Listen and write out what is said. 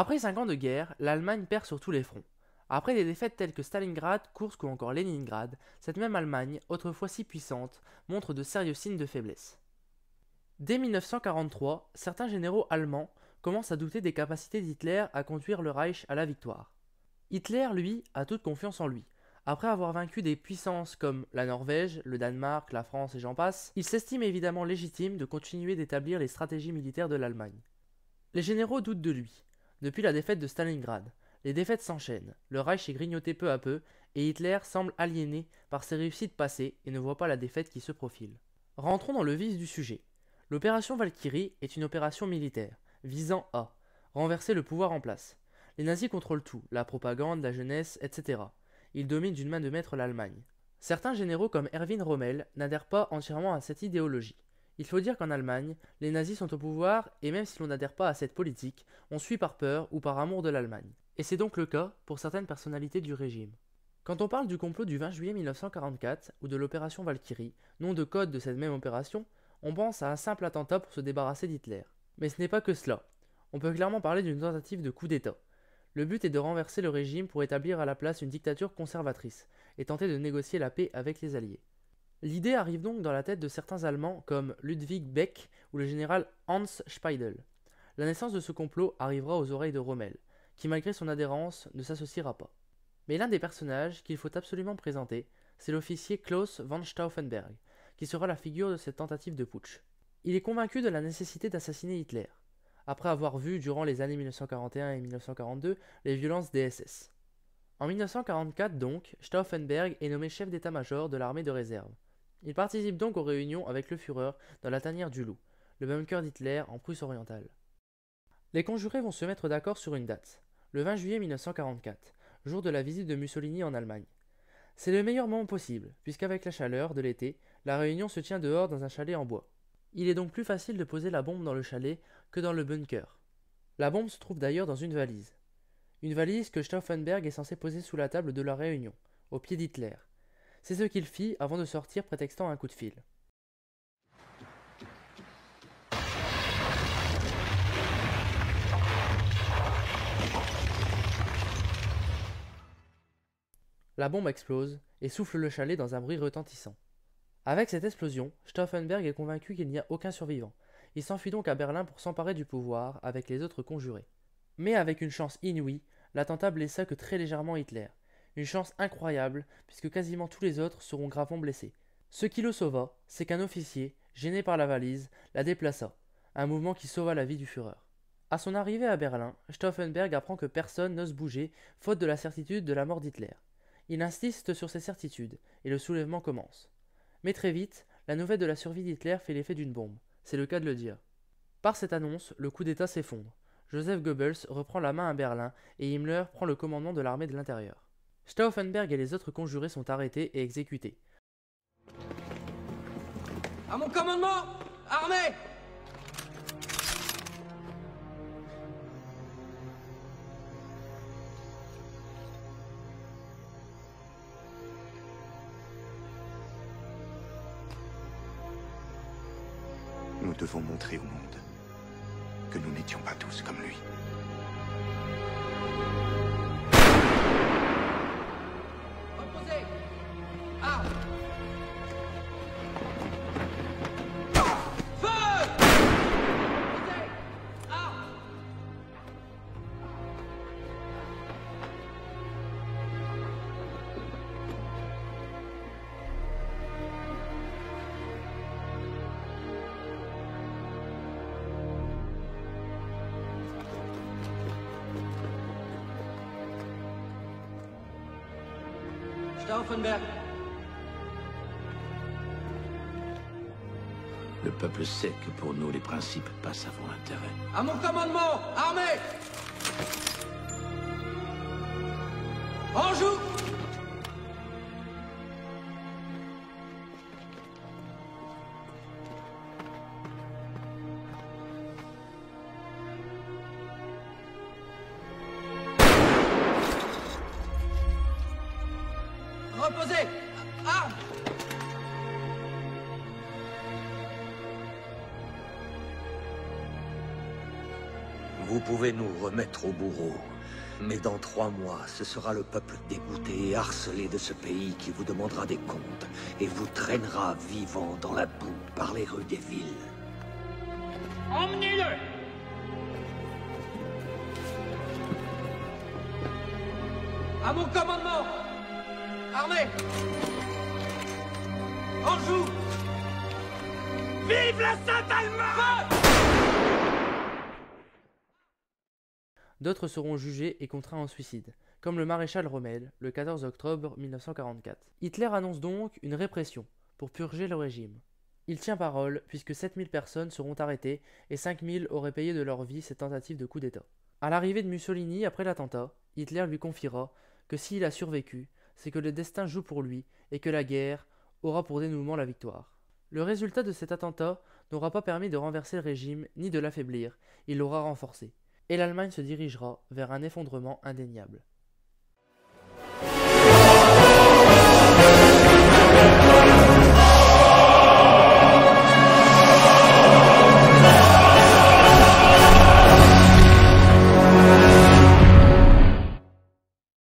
Après 5 ans de guerre, l'Allemagne perd sur tous les fronts. Après des défaites telles que Stalingrad, Koursk ou encore Leningrad, cette même Allemagne, autrefois si puissante, montre de sérieux signes de faiblesse. Dès 1943, certains généraux allemands commencent à douter des capacités d'Hitler à conduire le Reich à la victoire. Hitler, lui, a toute confiance en lui. Après avoir vaincu des puissances comme la Norvège, le Danemark, la France et j'en passe, il s'estime évidemment légitime de continuer d'établir les stratégies militaires de l'Allemagne. Les généraux doutent de lui. Depuis la défaite de Stalingrad, les défaites s'enchaînent, le Reich est grignoté peu à peu, et Hitler semble aliéné par ses réussites passées et ne voit pas la défaite qui se profile. Rentrons dans le vif du sujet. L'opération Valkyrie est une opération militaire, visant à renverser le pouvoir en place. Les nazis contrôlent tout, la propagande, la jeunesse, etc. Ils dominent d'une main de maître l'Allemagne. Certains généraux comme Erwin Rommel n'adhèrent pas entièrement à cette idéologie. Il faut dire qu'en Allemagne, les nazis sont au pouvoir et même si l'on n'adhère pas à cette politique, on suit par peur ou par amour de l'Allemagne. Et c'est donc le cas pour certaines personnalités du régime. Quand on parle du complot du 20 juillet 1944 ou de l'opération Valkyrie, nom de code de cette même opération, on pense à un simple attentat pour se débarrasser d'Hitler. Mais ce n'est pas que cela. On peut clairement parler d'une tentative de coup d'État. Le but est de renverser le régime pour établir à la place une dictature conservatrice et tenter de négocier la paix avec les Alliés. L'idée arrive donc dans la tête de certains Allemands comme Ludwig Beck ou le général Hans Speidel. La naissance de ce complot arrivera aux oreilles de Rommel, qui malgré son adhérence ne s'associera pas. Mais l'un des personnages qu'il faut absolument présenter, c'est l'officier Klaus von Stauffenberg, qui sera la figure de cette tentative de putsch. Il est convaincu de la nécessité d'assassiner Hitler, après avoir vu durant les années 1941 et 1942 les violences des SS. En 1944 donc, Stauffenberg est nommé chef d'état-major de l'armée de réserve. Il participe donc aux réunions avec le Führer dans la tanière du Loup, le bunker d'Hitler en Prusse orientale. Les conjurés vont se mettre d'accord sur une date, le 20 juillet 1944, jour de la visite de Mussolini en Allemagne. C'est le meilleur moment possible, puisqu'avec la chaleur de l'été, la réunion se tient dehors dans un chalet en bois. Il est donc plus facile de poser la bombe dans le chalet que dans le bunker. La bombe se trouve d'ailleurs dans une valise. Une valise que Stauffenberg est censé poser sous la table de la réunion, au pied d'Hitler. C'est ce qu'il fit avant de sortir prétextant un coup de fil. La bombe explose et souffle le chalet dans un bruit retentissant. Avec cette explosion, Stauffenberg est convaincu qu'il n'y a aucun survivant. Il s'enfuit donc à Berlin pour s'emparer du pouvoir avec les autres conjurés. Mais avec une chance inouïe, l'attentat blessa que très légèrement Hitler. Une chance incroyable, puisque quasiment tous les autres seront gravement blessés. Ce qui le sauva, c'est qu'un officier, gêné par la valise, la déplaça, un mouvement qui sauva la vie du Führer. À son arrivée à Berlin, Stauffenberg apprend que personne n'ose bouger, faute de la certitude de la mort d'Hitler. Il insiste sur ces certitudes, et le soulèvement commence. Mais très vite, la nouvelle de la survie d'Hitler fait l'effet d'une bombe, c'est le cas de le dire. Par cette annonce, le coup d'État s'effondre. Joseph Goebbels reprend la main à Berlin et Himmler prend le commandement de l'armée de l'intérieur. Stauffenberg et les autres conjurés sont arrêtés et exécutés. À mon commandement, armée! Nous devons montrer au monde que nous n'étions pas tous comme lui. Reposez! Armes! Feu! Reposez! Armes! Stauffenberg. Le peuple sait que pour nous, les principes passent avant l'intérêt. À mon commandement, armée! En joue! Reposez! Armes! Vous pouvez nous remettre au bourreau. Mais dans 3 mois, ce sera le peuple dégoûté et harcelé de ce pays qui vous demandera des comptes et vous traînera vivant dans la boue par les rues des villes. Emmenez-le! À mon commandement! Armée! Anjou! Vive la Sainte-Allemagne! D'autres seront jugés et contraints au suicide, comme le maréchal Rommel, le 14 octobre 1944. Hitler annonce donc une répression pour purger le régime. Il tient parole puisque 7000 personnes seront arrêtées et 5000 auraient payé de leur vie cette tentative de coup d'État. À l'arrivée de Mussolini après l'attentat, Hitler lui confiera que s'il a survécu, c'est que le destin joue pour lui et que la guerre aura pour dénouement la victoire. Le résultat de cet attentat n'aura pas permis de renverser le régime ni de l'affaiblir, il l'aura renforcé. Et l'Allemagne se dirigera vers un effondrement indéniable.